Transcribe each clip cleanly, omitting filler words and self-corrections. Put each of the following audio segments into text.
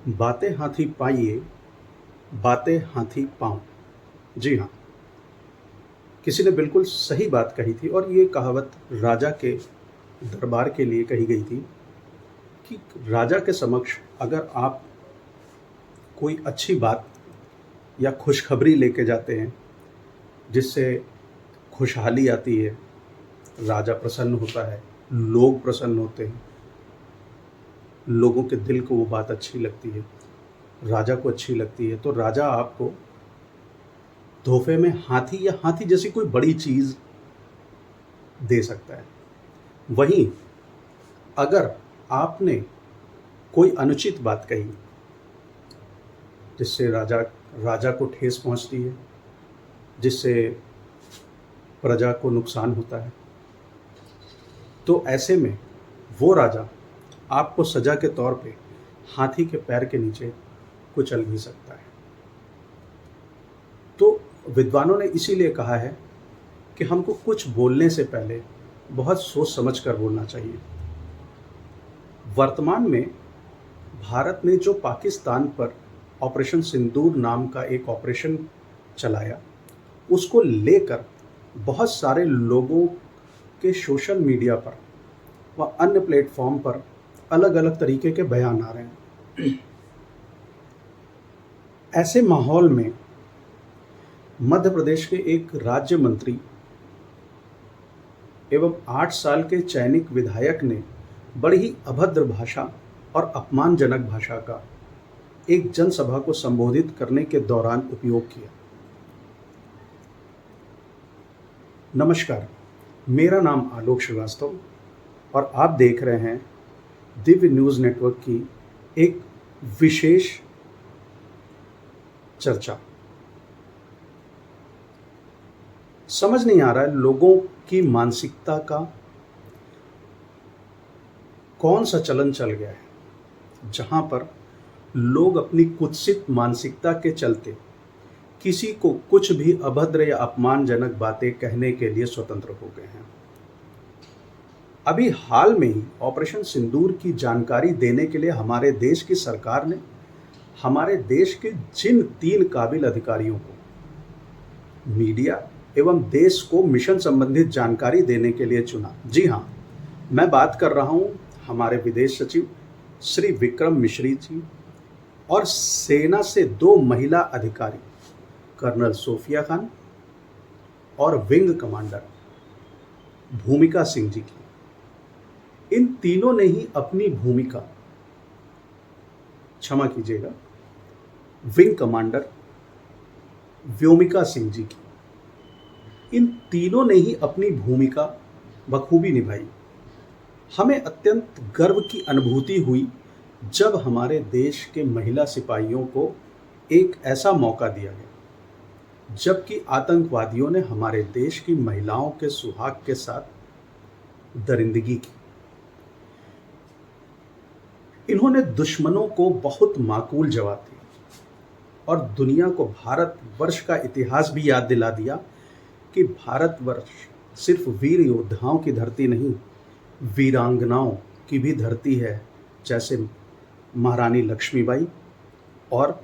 बातें हाथी पाइए, बातें हाथी पाँव। जी हाँ, किसी ने बिल्कुल सही बात कही थी और ये कहावत राजा के दरबार के लिए कही गई थी कि राजा के समक्ष अगर आप कोई अच्छी बात या खुशखबरी लेके जाते हैं, जिससे खुशहाली आती है, राजा प्रसन्न होता है, लोग प्रसन्न होते हैं, लोगों के दिल को वो बात अच्छी लगती है, राजा को अच्छी लगती है, तो राजा आपको तोहफे में हाथी या हाथी जैसी कोई बड़ी चीज़ दे सकता है। वहीं अगर आपने कोई अनुचित बात कही जिससे राजा को ठेस पहुंचती है, जिससे प्रजा को नुकसान होता है, तो ऐसे में वो राजा आपको सजा के तौर पे हाथी के पैर के नीचे कुचल भी सकता है। तो विद्वानों ने इसीलिए कहा है कि हमको कुछ बोलने से पहले बहुत सोच समझ कर बोलना चाहिए। वर्तमान में भारत ने जो पाकिस्तान पर ऑपरेशन सिंदूर नाम का एक ऑपरेशन चलाया, उसको लेकर बहुत सारे लोगों के सोशल मीडिया पर व अन्य प्लेटफॉर्म पर अलग अलग तरीके के बयान आ रहे हैं। ऐसे माहौल में मध्य प्रदेश के एक राज्य मंत्री एवं 8 साल के चयनित विधायक ने बड़ी ही अभद्र भाषा और अपमानजनक भाषा का एक जनसभा को संबोधित करने के दौरान उपयोग किया। नमस्कार, मेरा नाम आलोक श्रीवास्तव और आप देख रहे हैं दिव्य न्यूज़ नेटवर्क की एक विशेष चर्चा। समझ नहीं आ रहा है लोगों की मानसिकता का कौन सा चलन चल गया है, जहां पर लोग अपनी कुत्सित मानसिकता के चलते किसी को कुछ भी अभद्र या अपमानजनक बातें कहने के लिए स्वतंत्र हो गए हैं। अभी हाल में ही ऑपरेशन सिंदूर की जानकारी देने के लिए हमारे देश की सरकार ने हमारे देश के जिन 3 काबिल अधिकारियों को मीडिया एवं देश को मिशन संबंधित जानकारी देने के लिए चुना। जी हाँ, मैं बात कर रहा हूँ हमारे विदेश सचिव श्री विक्रम मिश्री जी और सेना से 2 महिला अधिकारी कर्नल सोफिया खान और विंग कमांडर भूमिका सिंह जी की। इन तीनों ने ही अपनी भूमिका, क्षमा कीजिएगा, विंग कमांडर व्योमिका सिंह जी की, इन तीनों ने ही अपनी भूमिका बखूबी निभाई। हमें अत्यंत गर्व की अनुभूति हुई जब हमारे देश के महिला सिपाहियों को एक ऐसा मौका दिया गया जबकि आतंकवादियों ने हमारे देश की महिलाओं के सुहाग के साथ दरिंदगी की। इन्होंने दुश्मनों को बहुत माकूल जवाब दिया और दुनिया को भारतवर्ष का इतिहास भी याद दिला दिया कि भारतवर्ष सिर्फ वीर योद्धाओं की धरती नहीं, वीरांगनाओं की भी धरती है, जैसे महारानी लक्ष्मीबाई और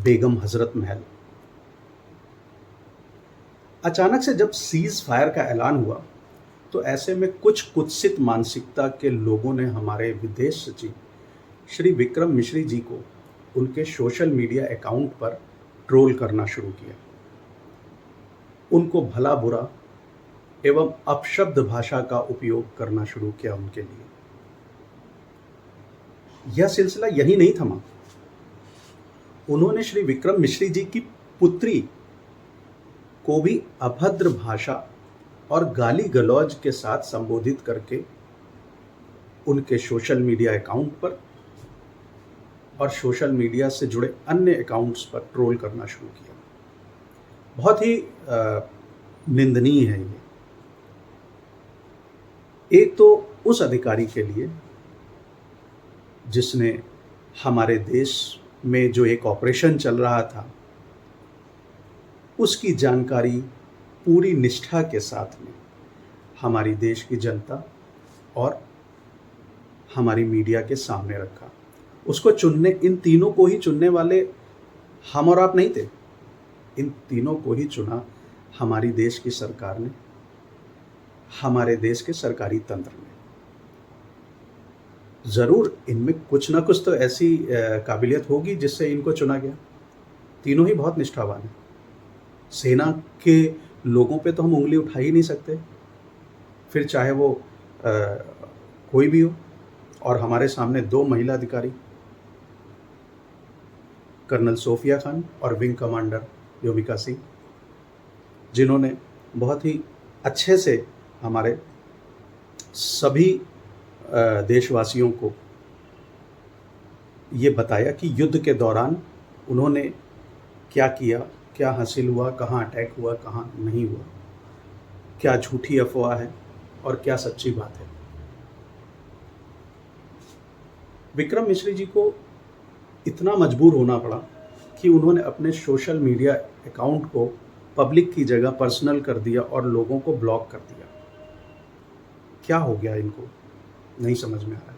बेगम हजरत महल। अचानक से जब सीज फायर का ऐलान हुआ तो ऐसे में कुछ कुत्सित मानसिकता के लोगों ने हमारे विदेश सचिव श्री विक्रम मिश्री जी को उनके सोशल मीडिया अकाउंट पर ट्रोल करना शुरू किया। उनको भला बुरा एवं अपशब्द भाषा का उपयोग करना शुरू किया उनके लिए। यह सिलसिला यही नहीं थमा। उन्होंने श्री विक्रम मिश्री जी की पुत्री को भी अभद्र भाषा और गाली गलौज के साथ संबोधित करके उनके सोशल मीडिया अकाउंट पर और सोशल मीडिया से जुड़े अन्य अकाउंट्स पर ट्रोल करना शुरू किया। बहुत ही निंदनीय है ये। एक तो उस अधिकारी के लिए जिसने हमारे देश में जो एक ऑपरेशन चल रहा था उसकी जानकारी पूरी निष्ठा के साथ में हमारी देश की जनता और हमारी मीडिया के सामने रखा उसको चुनने, इन तीनों को ही चुनने वाले हम और आप नहीं थे। इन तीनों को ही चुना हमारी देश की सरकार ने, हमारे देश के सरकारी तंत्र ने। ज़रूर इनमें कुछ ना कुछ तो ऐसी काबिलियत होगी जिससे इनको चुना गया। तीनों ही बहुत निष्ठावान हैं। सेना के लोगों पे तो हम उंगली उठा ही नहीं सकते, फिर चाहे वो कोई भी हो। और हमारे सामने 2 महिला अधिकारी, कर्नल सोफिया खान और विंग कमांडर योमिका सिंह, जिन्होंने बहुत ही अच्छे से हमारे सभी देशवासियों को ये बताया कि युद्ध के दौरान उन्होंने क्या किया, क्या हासिल हुआ, कहाँ अटैक हुआ, कहाँ नहीं हुआ, क्या झूठी अफवाह है और क्या सच्ची बात है। विक्रम मिश्री जी को इतना मजबूर होना पड़ा कि उन्होंने अपने सोशल मीडिया अकाउंट को पब्लिक की जगह पर्सनल कर दिया और लोगों को ब्लॉक कर दिया। क्या हो गया इनको, नहीं समझ में आ रहा है।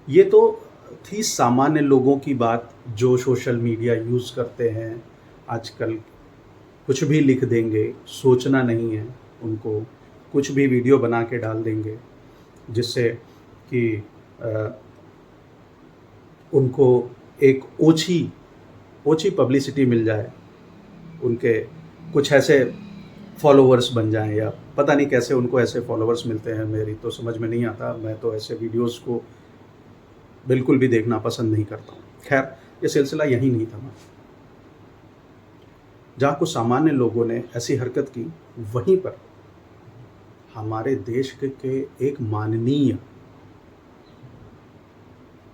ये तो थी सामान्य लोगों की बात जो सोशल मीडिया यूज़ करते हैं आजकल, कुछ भी लिख देंगे, सोचना नहीं है उनको, कुछ भी वीडियो बना के डाल देंगे जिससे कि उनको एक ओछी पब्लिसिटी मिल जाए, उनके कुछ ऐसे फॉलोवर्स बन जाएं, या पता नहीं कैसे उनको ऐसे फॉलोवर्स मिलते हैं। मेरी तो समझ में नहीं आता, मैं तो ऐसे वीडियोस को बिल्कुल भी देखना पसंद नहीं करता हूँ। खैर, ये सिलसिला यही नहीं था। जहाँ कुछ सामान्य लोगों ने ऐसी हरकत की, वहीं पर हमारे देश के एक माननीय,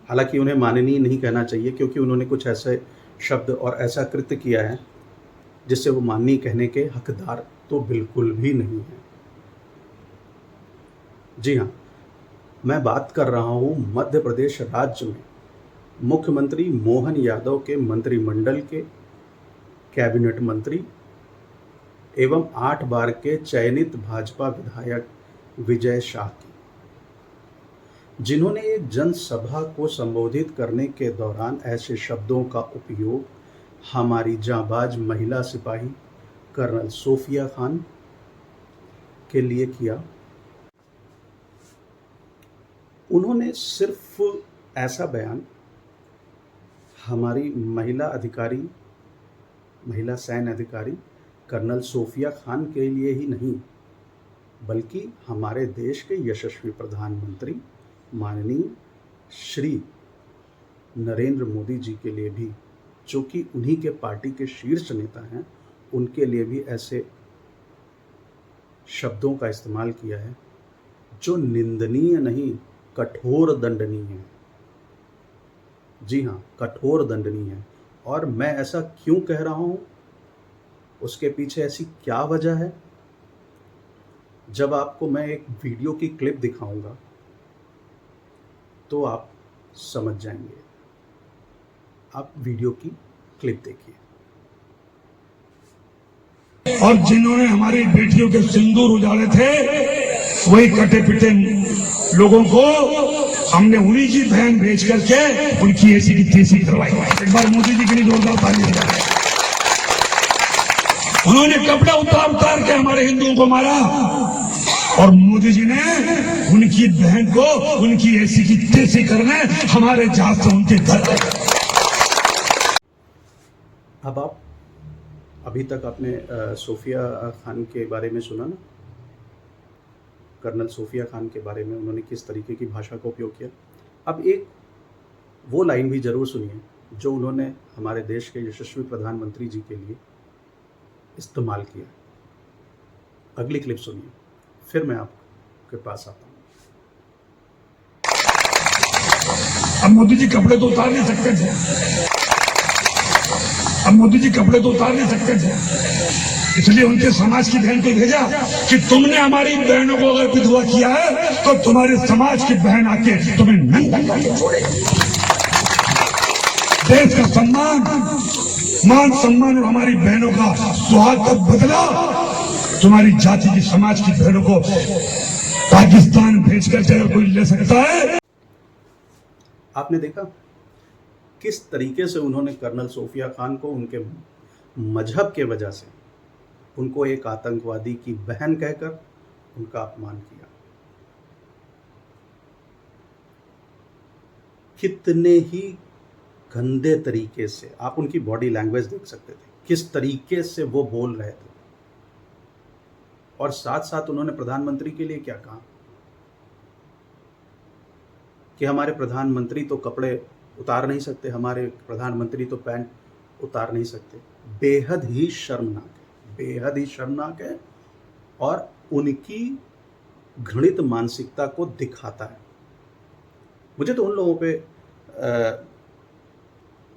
हालांकि उन्हें माननीय नहीं कहना चाहिए क्योंकि उन्होंने कुछ ऐसे शब्द और ऐसा कृत्य किया है जिससे वो माननीय कहने के हकदार तो बिल्कुल भी नहीं है। जी हाँ, मैं बात कर रहा हूँ मध्य प्रदेश राज्य में मुख्यमंत्री मोहन यादव के मंत्रिमंडल के कैबिनेट मंत्री एवं 8 बार के चयनित भाजपा विधायक विजय शाह की, जिन्होंने एक जनसभा को संबोधित करने के दौरान ऐसे शब्दों का उपयोग हमारी जांबाज महिला सिपाही कर्नल सोफिया खान के लिए किया। उन्होंने सिर्फ ऐसा बयान हमारी महिला सैन्य अधिकारी कर्नल सोफिया खान के लिए ही नहीं, बल्कि हमारे देश के यशस्वी प्रधानमंत्री माननीय श्री नरेंद्र मोदी जी के लिए भी, जो कि उन्हीं के पार्टी के शीर्ष नेता हैं, उनके लिए भी ऐसे शब्दों का इस्तेमाल किया है जो निंदनीय नहीं, कठोर दंडनीय है। जी हाँ, कठोर दंडनीय है। और मैं ऐसा क्यों कह रहा हूँ, उसके पीछे ऐसी क्या वजह है, जब आपको मैं एक वीडियो की क्लिप दिखाऊंगा तो आप समझ जाएंगे। आप वीडियो की क्लिप देखिए। और जिन्होंने हमारी बेटियों के सिंदूर उजाड़े थे, वही कटे पिटे लोगों को हमने उन्हीं की बहन भेज करके उनकी ऐसी की तेजी करवाई। एक बार मोदी जी के लिए जोरदार ताली बजाएं। उन्होंने कपड़ा उतार के हमारे हिंदुओं को मारा और मोदी जी ने उनकी बहन को उनकी ऐसी की तेजी करने हमारे जहाज से उनके घर। अब आप अभी तक आपने सोफिया खान के बारे में सुना ना, कर्नल सोफिया खान के बारे में उन्होंने किस तरीके की भाषा का उपयोग किया। अब एक वो लाइन भी ज़रूर सुनिए जो उन्होंने हमारे देश के यशस्वी प्रधानमंत्री जी के लिए इस्तेमाल किया। अगली क्लिप सुनिए, फिर मैं आपके पास आता हूँ। अब मोदी जी कपड़े तो उतार नहीं सकते थे, अब मोदी जी कपड़े तो उतार नहीं सकते थे, इसलिए उनके समाज की बहन को भेजा कि तुमने हमारी बहनों को अगर विधवा किया है तो तुम्हारे समाज की बहन आके तुम्हें नंगा करके छोड़ेगी। देश का सम्मान, मान सम्मान और हमारी बहनों का सुहाग का बदला तुम्हारी जाति की समाज की बहनों को पाकिस्तान भेज कर कोई ले सकता है। आपने देखा किस तरीके से उन्होंने कर्नल सोफिया खान को उनके मजहब के वजह से उनको एक आतंकवादी की बहन कहकर उनका अपमान किया। कितने ही गंदे तरीके से, आप उनकी बॉडी लैंग्वेज देख सकते थे, किस तरीके से वो बोल रहे थे। और साथ साथ उन्होंने प्रधानमंत्री के लिए क्या कहा कि हमारे प्रधानमंत्री तो कपड़े उतार नहीं सकते, हमारे प्रधानमंत्री तो पैंट उतार नहीं सकते। बेहद ही शर्मनाक है, बेहद ही शर्मनाक है और उनकी घृणित मानसिकता को दिखाता है। मुझे तो उन लोगों पे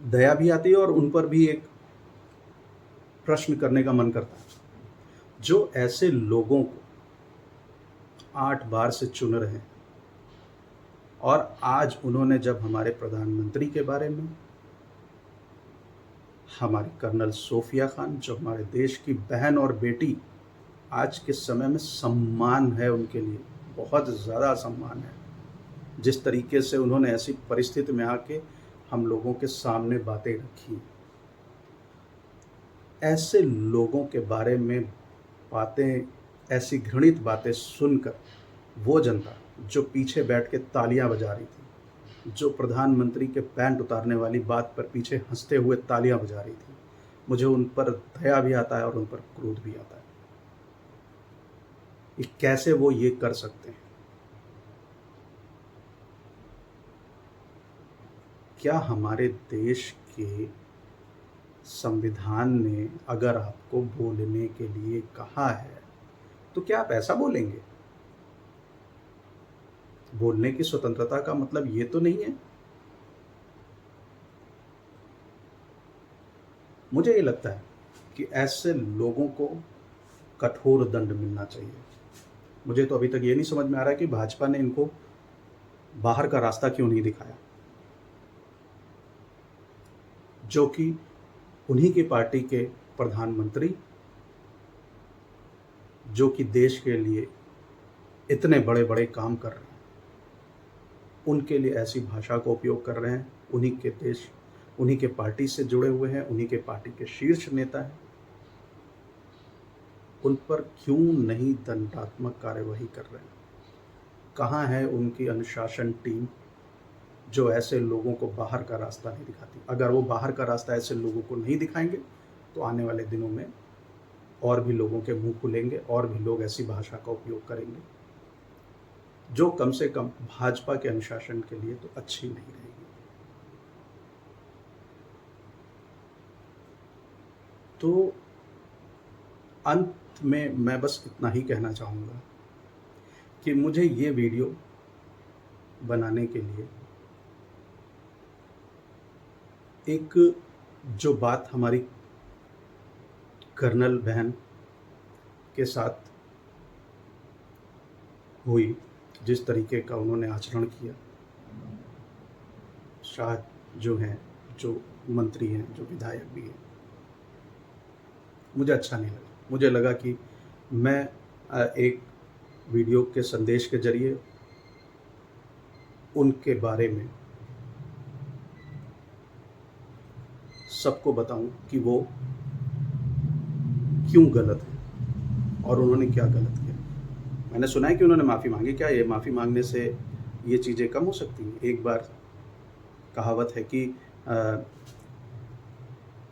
दया भी आती है और उन पर भी एक प्रश्न करने का मन करता है, जो ऐसे लोगों को 8 बार से चुन रहे हैं और आज उन्होंने जब हमारे प्रधानमंत्री के बारे में, हमारी कर्नल सोफिया खान जो हमारे देश की बहन और बेटी, आज के समय में सम्मान है उनके लिए, बहुत ज़्यादा सम्मान है। जिस तरीके से उन्होंने ऐसी परिस्थिति में आके हम लोगों के सामने बातें रखी, ऐसे लोगों के बारे में बातें, ऐसी घृणित बातें सुनकर वो जनता जो पीछे बैठ के तालियां बजा रही थी, जो प्रधानमंत्री के पैंट उतारने वाली बात पर पीछे हंसते हुए तालियां बजा रही थी, मुझे उन पर दया भी आता है और उन पर क्रोध भी आता है कि कैसे वो ये कर सकते हैं। क्या हमारे देश के संविधान ने अगर आपको बोलने के लिए कहा है तो क्या आप ऐसा बोलेंगे? बोलने की स्वतंत्रता का मतलब ये तो नहीं है। मुझे ये लगता है कि ऐसे लोगों को कठोर दंड मिलना चाहिए। मुझे तो अभी तक ये नहीं समझ में आ रहा है कि भाजपा ने इनको बाहर का रास्ता क्यों नहीं दिखाया, जो कि उन्हीं की पार्टी के प्रधानमंत्री, जो कि देश के लिए इतने बड़े बड़े काम कर रहे हैं, उनके लिए ऐसी भाषा का उपयोग कर रहे हैं। उन्हीं के देश, उन्हीं के पार्टी से जुड़े हुए हैं, उन्हीं के पार्टी के शीर्ष नेता हैं। उन पर क्यों नहीं दंडात्मक कार्यवाही कर रहे हैं? कहाँ है उनकी अनुशासन टीम जो ऐसे लोगों को बाहर का रास्ता नहीं दिखाती? अगर वो बाहर का रास्ता ऐसे लोगों को नहीं दिखाएंगे तो आने वाले दिनों में और भी लोगों के मुंह खुलेंगे और भी लोग ऐसी भाषा का उपयोग करेंगे जो कम से कम भाजपा के अनुशासन के लिए तो अच्छी नहीं रहेगी। तो अंत में मैं बस इतना ही कहना चाहूँगा कि मुझे ये वीडियो बनाने के लिए एक जो बात हमारी कर्नल बहन के साथ हुई, जिस तरीके का उन्होंने आचरण किया, शाह जो हैं, जो मंत्री हैं, जो विधायक भी हैं, मुझे अच्छा नहीं लगा। मुझे लगा कि मैं एक वीडियो के संदेश के जरिए उनके बारे में सबको बताऊं कि वो क्यों गलत है और उन्होंने क्या गलत किया। मैंने सुना है कि उन्होंने माफ़ी मांगी। क्या ये माफ़ी मांगने से ये चीज़ें कम हो सकती हैं? एक बार कहावत है कि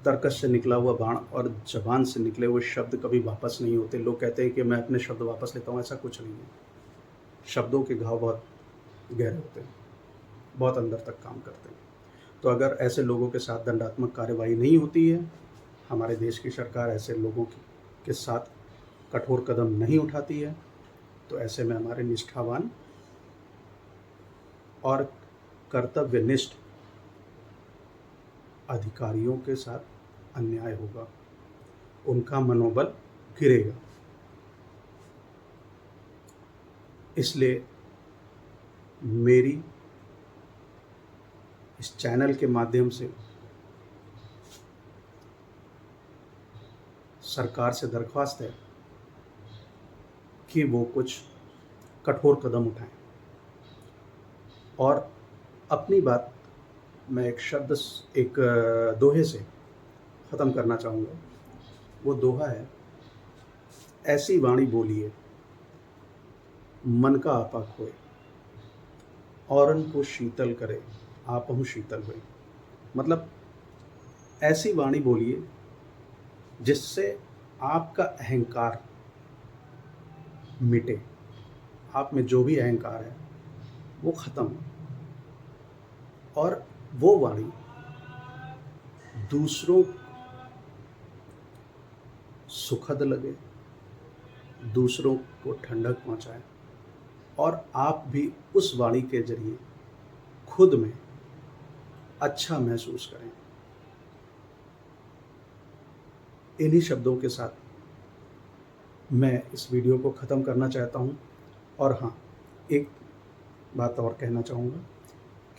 तर्कश से निकला हुआ बाण और जबान से निकले हुए शब्द कभी वापस नहीं होते। लोग कहते हैं कि मैं अपने शब्द वापस लेता हूँ, ऐसा कुछ नहीं है। शब्दों के घाव बहुत गहरे होते हैं, बहुत अंदर तक काम करते हैं। तो अगर ऐसे लोगों के साथ दंडात्मक कार्यवाही नहीं होती है, हमारे देश की सरकार ऐसे लोगों के साथ कठोर कदम नहीं उठाती है, तो ऐसे में हमारे निष्ठावान और कर्तव्यनिष्ठ अधिकारियों के साथ अन्याय होगा, उनका मनोबल गिरेगा। इसलिए मेरी इस चैनल के माध्यम से सरकार से दरख्वास्त है कि वो कुछ कठोर कदम उठाएं और अपनी बात मैं एक शब्द एक दोहे से ख़त्म करना चाहूँगा। वो दोहा है, ऐसी वाणी बोलिए मन का आपा खोए, औरन को शीतल करे आपहु शीतल होए। मतलब ऐसी वाणी बोलिए जिससे आपका अहंकार मिटे, आप में जो भी अहंकार है वो ख़त्म हो, और वो वाणी दूसरों सुखद लगे, दूसरों को ठंडक पहुंचाए, और आप भी उस वाणी के जरिए खुद में अच्छा महसूस करें। इन्हीं शब्दों के साथ मैं इस वीडियो को ख़त्म करना चाहता हूं। और हाँ, एक बात और कहना चाहूँगा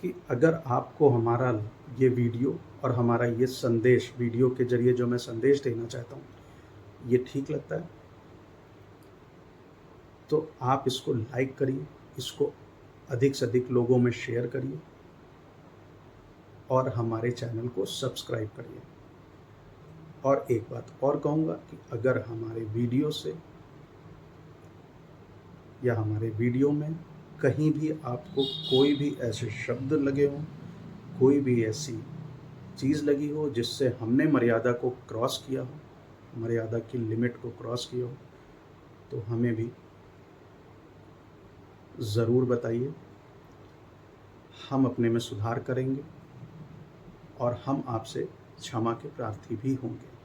कि अगर आपको हमारा ये वीडियो और हमारा ये संदेश, वीडियो के जरिए जो मैं संदेश देना चाहता हूँ, ये ठीक लगता है तो आप इसको लाइक करिए, इसको अधिक से अधिक लोगों में शेयर करिए और हमारे चैनल को सब्सक्राइब करिए। और एक बात और कहूँगा कि अगर हमारे वीडियो से या हमारे वीडियो में कहीं भी आपको कोई भी ऐसे शब्द लगे हों, कोई भी ऐसी चीज़ लगी हो जिससे हमने मर्यादा को क्रॉस किया हो, मर्यादा की लिमिट को क्रॉस किया हो, तो हमें भी ज़रूर बताइए। हम अपने में सुधार करेंगे और हम आपसे क्षमा के प्रार्थी भी होंगे।